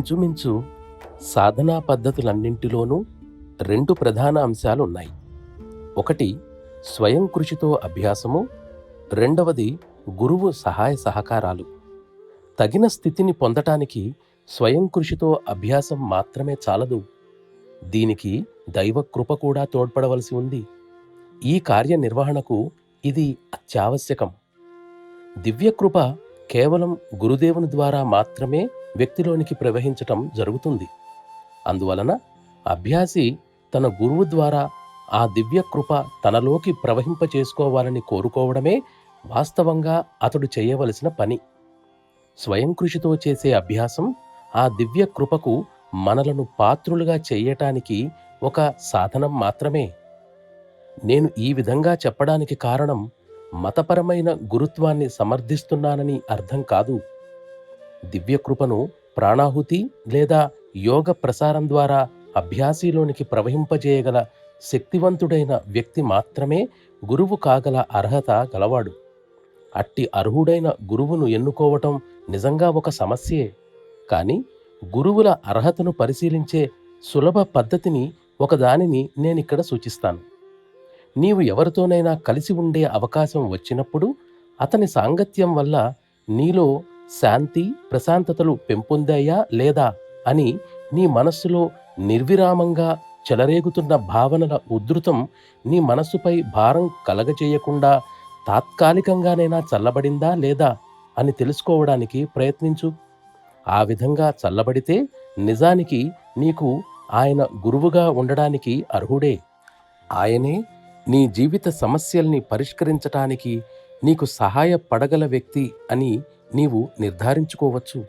ఇంచుమించు సాధనా పద్ధతులన్నింటిలోనూ రెండు ప్రధాన అంశాలున్నాయి. ఒకటి స్వయం కృషితో అభ్యాసము, రెండవది గురువు సహాయ సహకారాలు. తగిన స్థితిని పొందటానికి స్వయం కృషితో అభ్యాసం మాత్రమే చాలదు. దీనికి దైవ కృప కూడా తోడ్పడవలసి ఉంది. ఈ కార్యనిర్వహణకు ఇది అత్యావశ్యకం. దివ్యకృప కేవలం గురుదేవుని ద్వారా మాత్రమే వ్యక్తిలోనికి ప్రవహించటం జరుగుతుంది. అందువలన అభ్యాసి తన గురువు ద్వారా ఆ దివ్యకృప తనలోకి ప్రవహింపచేసుకోవాలని కోరుకోవడమే వాస్తవంగా అతడు చేయవలసిన పని. స్వయం కృషితో చేసే అభ్యాసం ఆ దివ్యకృపకు మనలను పాత్రులుగా చేయటానికి ఒక సాధనం మాత్రమే. నేను ఈ విధంగా చెప్పడానికి కారణం మతపరమైన గురుత్వాన్ని సమర్థిస్తున్నానని అర్థం కాదు. దివ్యకృపను ప్రాణాహుతి లేదా యోగ ప్రసారం ద్వారా అభ్యాసిలోనికి ప్రవహింపజేయగల శక్తివంతుడైన వ్యక్తి మాత్రమే గురువు కాగల అర్హత గలవాడు. అట్టి అర్హుడైన గురువును ఎన్నుకోవటం నిజంగా ఒక సమస్యే. కానీ గురువుల అర్హతను పరిశీలించే సులభ పద్ధతిని ఒకదానిని నేనిక్కడ సూచిస్తాను. నీవు ఎవరితోనైనా కలిసి ఉండే అవకాశం వచ్చినప్పుడు అతని సాంగత్యం వల్ల నీలో శాంతి, ప్రశాంతతలు పెంపొందాయా లేదా అని నీ మనస్సులో నిర్విరామంగా చెలరేగుతున్న భావనల ఉధృతం నీ మనస్సుపై భారం కలగజేయకుండా తాత్కాలికంగానైనా చల్లబడిందా లేదా అని తెలుసుకోవడానికి ప్రయత్నించు. ఆ విధంగా చల్లబడితే నిజానికి నీకు ఆయన గురువుగా ఉండడానికి అర్హుడే. ఆయనే నీ జీవిత సమస్యల్ని పరిష్కరించటానికి నీకు సహాయపడగల వ్యక్తి అని నీవు నిర్ధారించుకోవచ్చు.